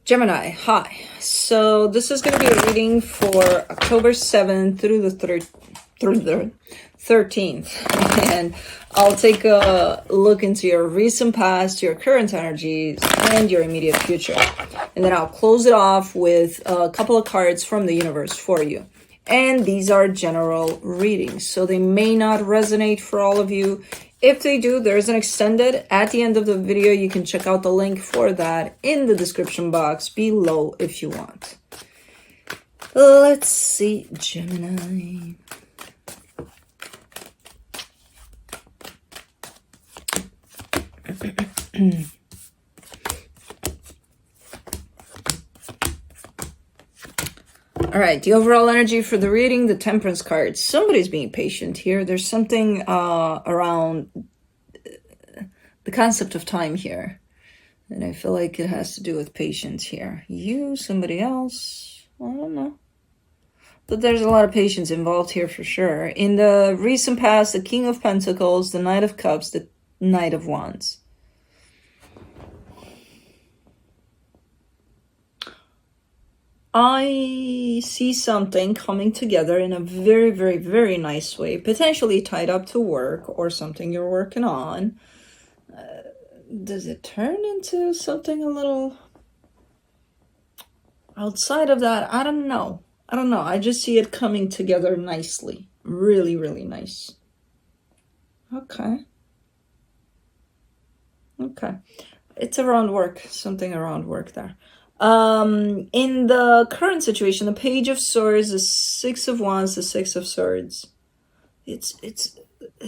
Gemini, hi. So this is going to be a reading for October 7th through the 13th. And I'll take a look into your recent past, your current energies, and your immediate future. And then I'll close it off with a couple of cards from the universe for you. And these are general readings, so they may not resonate for all of you. If they do, there's an extended at the end of the video. You can check out the link for that in the description box below if you want. Let's see, Gemini. All right, the overall energy for the reading, the Temperance card. Somebody's being patient here. There's something around the concept of time here. And I feel like it has to do with patience here. You, somebody else, I don't know. But there's a lot of patience involved here for sure. In the recent past, the King of Pentacles, the Knight of Cups, the Knight of Wands. I see something coming together in a very, very, very nice way, potentially tied up to work or something you're working on. Does it turn into something a little outside of that? I don't know. I just see it coming together nicely. Really, really nice. Okay. It's around work, something around work there. In the current situation, the Page of Swords, the Six of Wands, the Six of Swords.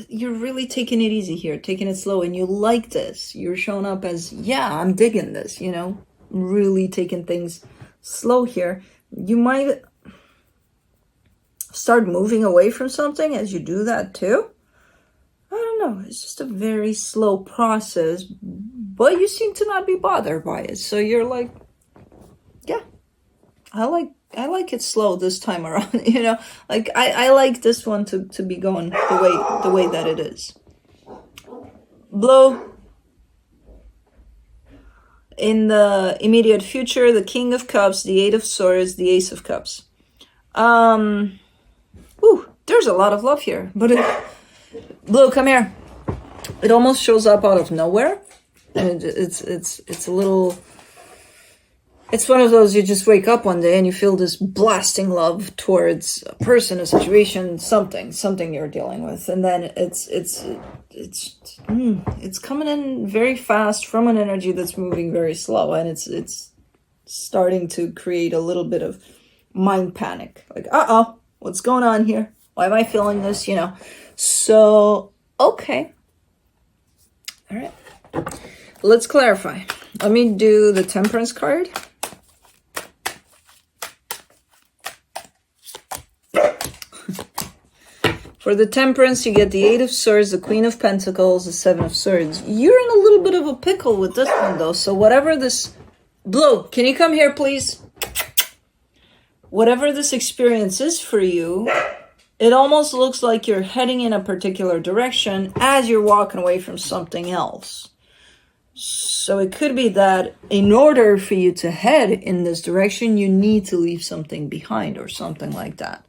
You're really taking it easy here, taking it slow, and you like this. You're showing up as, yeah, I'm digging this, you know, really taking things slow here. You might start moving away from something as you do that too. I don't know. It's just a very slow process, but you seem to not be bothered by it. So you're like, yeah, I like it slow this time around, you know, like I like this one to be going the way that it is. Blow. In the immediate future, the King of Cups, the Eight of Swords, the Ace of Cups. There's a lot of love here, but Blue, come here. It almost shows up out of nowhere, and it's a little. It's one of those, you just wake up one day and you feel this blasting love towards a person, a situation, something you're dealing with. And then it's coming in very fast from an energy that's moving very slow. And it's starting to create a little bit of mind panic. Like, uh-oh, what's going on here? Why am I feeling this, you know? So, okay. All right. Let's clarify. Let me do the Temperance card. For the Temperance, you get the Eight of Swords, the Queen of Pentacles, the Seven of Swords. You're in a little bit of a pickle with this one, though. So whatever this... Blue, can you come here, please? Whatever this experience is for you, it almost looks like you're heading in a particular direction as you're walking away from something else. So it could be that in order for you to head in this direction, you need to leave something behind or something like that.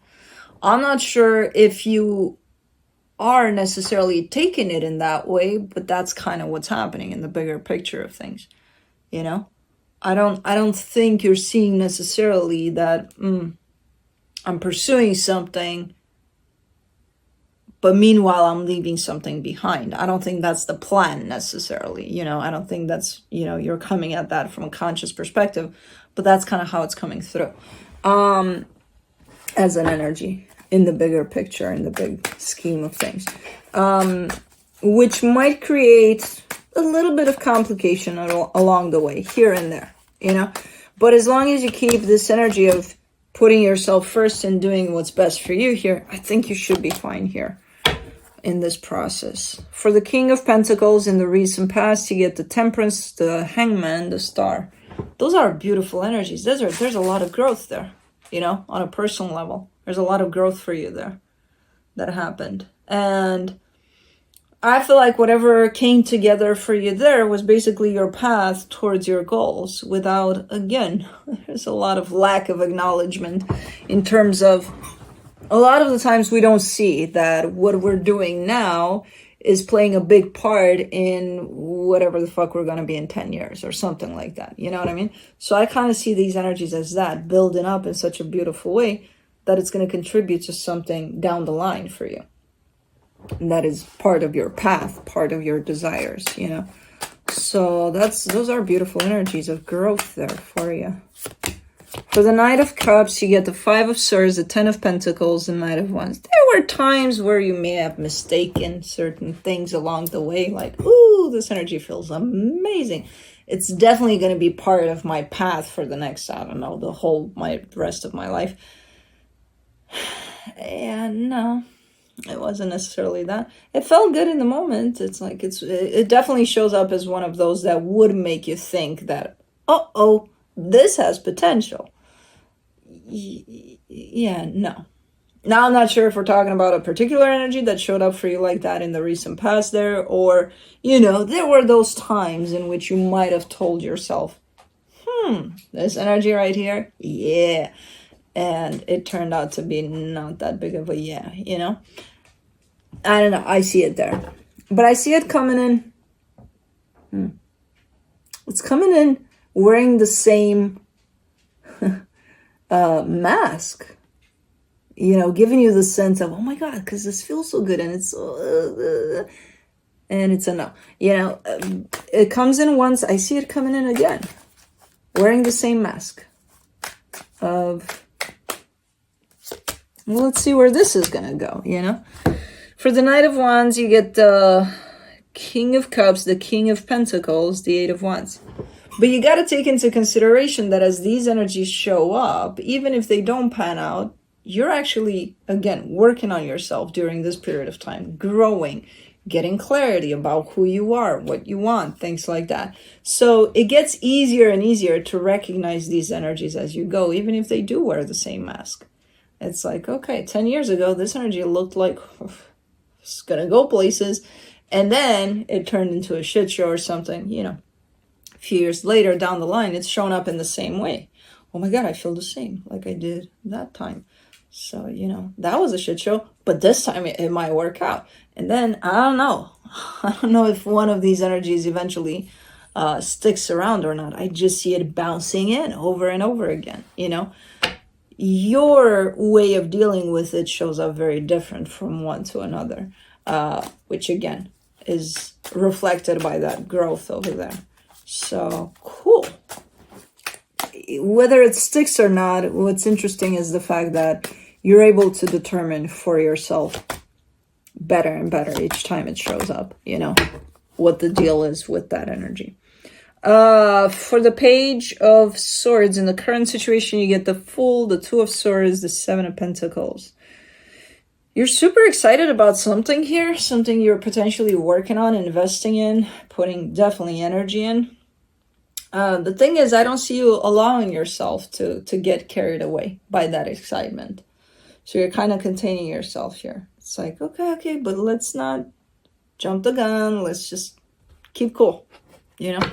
I'm not sure if you are necessarily taking it in that way, but that's kind of what's happening in the bigger picture of things. You know, I don't think you're seeing necessarily that I'm pursuing something, but meanwhile I'm leaving something behind. I don't think that's the plan necessarily. You know, I don't think that's, you know, you're coming at that from a conscious perspective, but that's kind of how it's coming through. As an energy in the bigger picture, in the big scheme of things, which might create a little bit of complication along the way, here and there, you know. But as long as you keep this energy of putting yourself first and doing what's best for you here, I think you should be fine here in this process. For the King of Pentacles, in the recent past, you get the Temperance, the Hangman, the Star. Those are beautiful energies. There's a lot of growth there. You know, on a personal level, there's a lot of growth for you there that happened. And I feel like whatever came together for you there was basically your path towards your goals without, again, there's a lot of lack of acknowledgement in terms of, a lot of the times we don't see that what we're doing now is playing a big part in whatever the fuck we're going to be in 10 years or something like that. You know what I mean? So I kind of see these energies as that, building up in such a beautiful way that it's going to contribute to something down the line for you. And that is part of your path, part of your desires, you know. So those are beautiful energies of growth there for you. For the Knight of Cups, you get the 5 of Swords, the 10 of Pentacles, the Knight of Wands. There were times where you may have mistaken certain things along the way, like, ooh, this energy feels amazing. It's definitely going to be part of my path for the next, I don't know, the rest of my life. And no, it wasn't necessarily that. It felt good in the moment. It's like, it definitely shows up as one of those that would make you think that, uh-oh, this has potential. Yeah, no. Now I'm not sure if we're talking about a particular energy that showed up for you like that in the recent past there, or, you know, there were those times in which you might have told yourself, this energy right here, yeah. And it turned out to be not that big of a yeah, you know? I don't know. I see it there. But I see it coming in. It's coming in wearing the same mask. You know, giving you the sense of, oh my God, because this feels so good. And it's a no. You know, it comes in once. I see it coming in again. Wearing the same mask of... Well, let's see where this is going to go, you know? For the Knight of Wands, you get the King of Cups, the King of Pentacles, the 8 of Wands. But you got to take into consideration that as these energies show up, even if they don't pan out, you're actually, again, working on yourself during this period of time, growing, getting clarity about who you are, what you want, things like that. So it gets easier and easier to recognize these energies as you go, even if they do wear the same mask. It's like, okay, 10 years ago, this energy looked like it's going to go places. And then it turned into a shit show or something, you know. A few years later down the line, it's shown up in the same way. Oh my God, I feel the same like I did that time. So, you know, that was a shit show. But this time it might work out. And then, I don't know. I don't know if one of these energies eventually sticks around or not. I just see it bouncing in over and over again, you know. Your way of dealing with it shows up very different from one to another, which again is reflected by that growth over there. So cool. Whether it sticks or not, what's interesting is the fact that you're able to determine for yourself better and better each time it shows up, you know, what the deal is with that energy. For the Page of Swords, in the current situation, you get the Fool, the 2 of Swords, the 7 of Pentacles. You're super excited about something here, something you're potentially working on, investing in, putting definitely energy in. The thing is, I don't see you allowing yourself to get carried away by that excitement. So you're kind of containing yourself here. It's like, okay, but let's not jump the gun. Let's just keep cool, you know?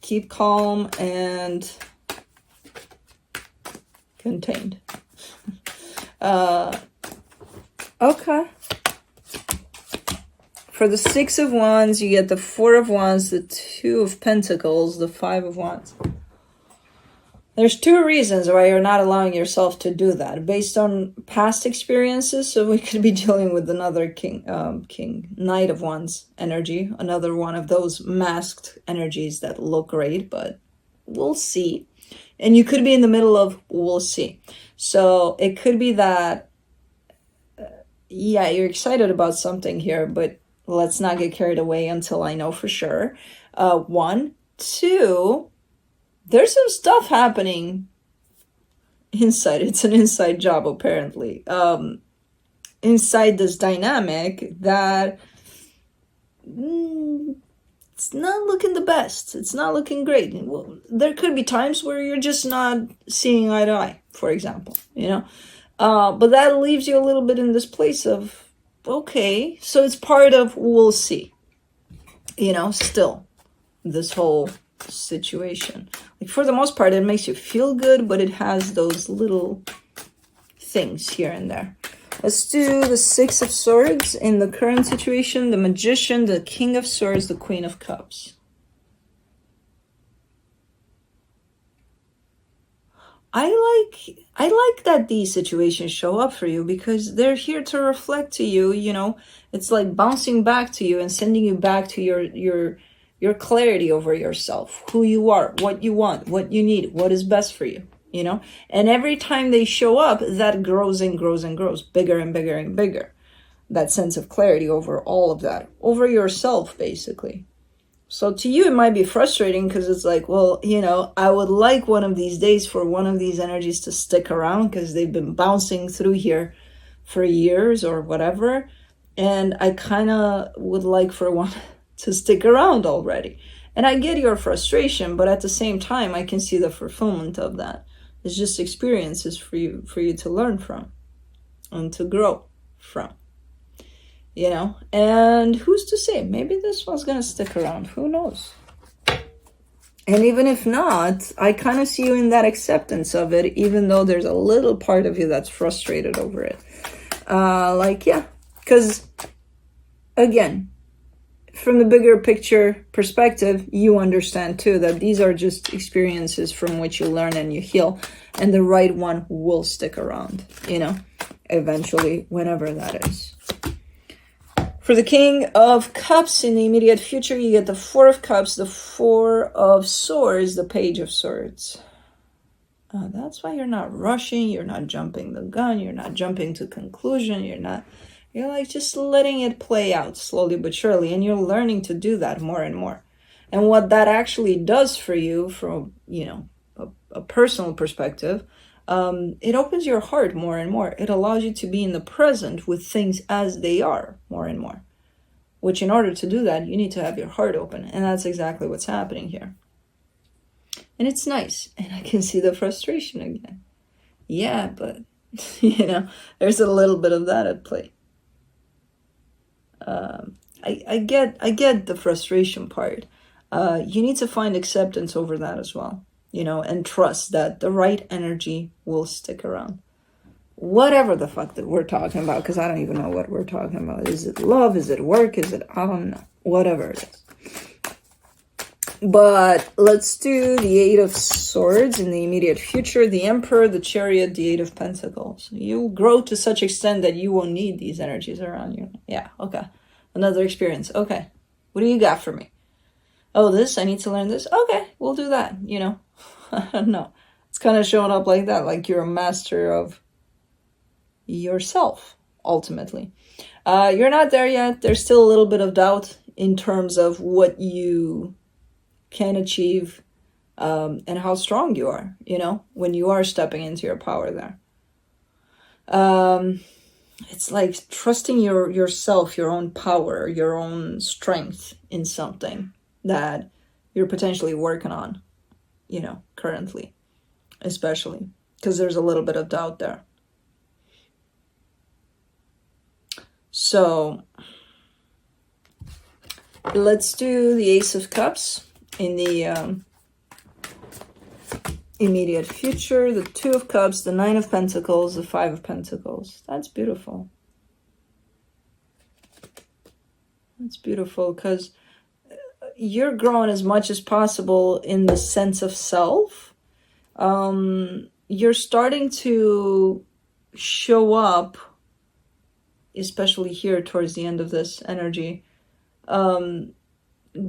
Keep calm and contained. Okay. For the 6 of Wands, you get the 4 of Wands, the 2 of Pentacles, the 5 of Wands. There's 2 reasons why you're not allowing yourself to do that. Based on past experiences, so we could be dealing with another Knight of Wands energy. Another one of those masked energies that look great, but we'll see. And you could be in the middle of we'll see. So it could be that, yeah, you're excited about something here, but let's not get carried away until I know for sure. 1, 2... There's some stuff happening inside. It's an inside job, apparently. Inside this dynamic that it's not looking the best. It's not looking great. Well, there could be times where you're just not seeing eye to eye, for example, you know. But that leaves you a little bit in this place of, okay, so it's part of we'll see, still this whole situation. Like for the most part, it makes you feel good, but it has those little things here and there. Let's do the Six of Swords in the current situation, the Magician, the King of Swords, the Queen of Cups. I like that these situations show up for you because they're here to reflect to you, it's like bouncing back to you and sending you back to your clarity over yourself, who you are, what you want, what you need, what is best for you, and every time they show up, that grows and grows and grows, bigger and bigger and bigger, that sense of clarity over all of that, over yourself, basically. So to you, it might be frustrating because it's like, well, I would like one of these days for one of these energies to stick around because they've been bouncing through here for years or whatever. And I kind of would like for one to stick around already. And I get your frustration, but at the same time, I can see the fulfillment of that. It's just experiences for you to learn from and to grow from. And who's to say, maybe this one's gonna stick around, who knows? And even if not, I kind of see you in that acceptance of it, even though there's a little part of you that's frustrated over it. Yeah, because again, from the bigger picture perspective, you understand too that these are just experiences from which you learn and you heal, and the right one will stick around, eventually, whenever that is. For the King of Cups in the immediate future, you get the Four of Cups, the Four of Swords, the Page of Swords. That's why you're not rushing, you're not jumping the gun, you're not jumping to conclusion, you're like just letting it play out slowly but surely, and you're learning to do that more and more. And what that actually does for you from, a personal perspective, it opens your heart more and more. It allows you to be in the present with things as they are more and more, which in order to do that, you need to have your heart open. And that's exactly what's happening here. And it's nice. And I can see the frustration again. Yeah, but, there's a little bit of that at play. I get the frustration part. You need to find acceptance over that as well. And trust that the right energy will stick around. Whatever the fuck that we're talking about, because I don't even know what we're talking about. Is it love? Is it work? Is it, I don't know. Whatever it is. But let's do the Eight of Swords in the immediate future, the Emperor, the Chariot, the Eight of Pentacles. You'll grow to such extent that you won't need these energies around you. Yeah, okay. Another experience. Okay. What do you got for me? Oh, this? I need to learn this? Okay, we'll do that, I don't know. It's kind of showing up like that, like you're a master of yourself, ultimately. You're not there yet. There's still a little bit of doubt in terms of what you can achieve and how strong you are, when you are stepping into your power there. It's like trusting yourself, your own power, your own strength in something that you're potentially working on, currently, especially because there's a little bit of doubt there. So let's do the Ace of Cups in the immediate future, the Two of Cups, the Nine of Pentacles, the Five of Pentacles. That's beautiful. That's beautiful because you're growing as much as possible in the sense of self. You're starting to show up, especially here towards the end of this energy,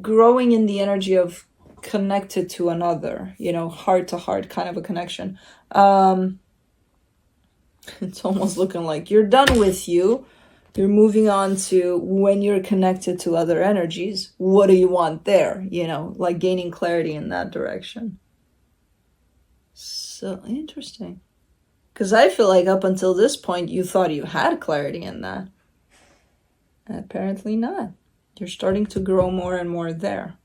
growing in the energy of connected to another, heart to heart kind of a connection. It's almost looking like you're done with you. You're moving on to when you're connected to other energies. What do you want there? Like gaining clarity in that direction. So interesting. Because I feel like up until this point, you thought you had clarity in that. Apparently not. You're starting to grow more and more there.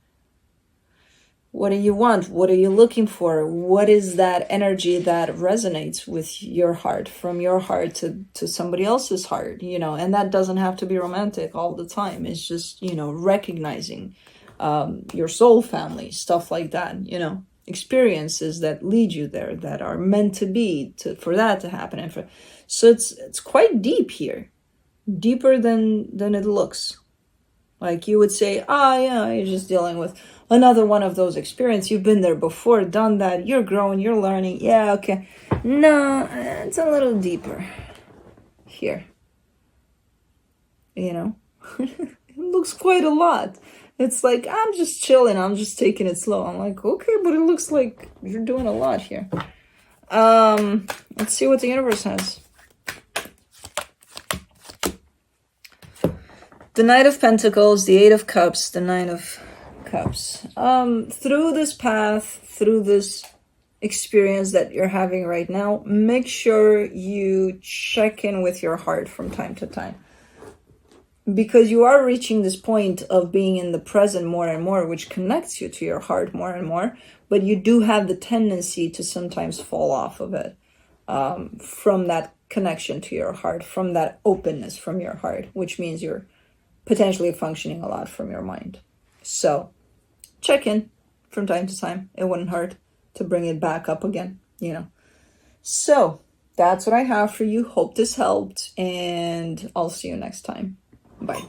What do you want? What are you looking for? What is that energy that resonates with your heart, from your heart to somebody else's heart, you know? And that doesn't have to be romantic all the time. It's just, you know, recognizing your soul family, stuff like that, you know, experiences that lead you there, that are meant to be, for that to happen. And so it's quite deep here, deeper than it looks. Like you would say, yeah, you're just dealing with another one of those experiences. You've been there before, done that. You're growing, you're learning. Yeah, okay. No, it's a little deeper here. You know, it looks quite a lot. It's like, I'm just chilling. I'm just taking it slow. I'm like, okay, but it looks like you're doing a lot here. Let's see what the universe has. The Knight of Pentacles, the Eight of Cups, the Nine of Cups. Through this path, through this experience that you're having right now, make sure you check in with your heart from time to time. Because you are reaching this point of being in the present more and more, which connects you to your heart more and more. But you do have the tendency to sometimes fall off of it, from that connection to your heart, from that openness from your heart, which means you're potentially functioning a lot from your mind. So check in from time to time. It wouldn't hurt to bring it back up again, you know. So that's what I have for you. Hope this helped, and I'll see you next time. Bye.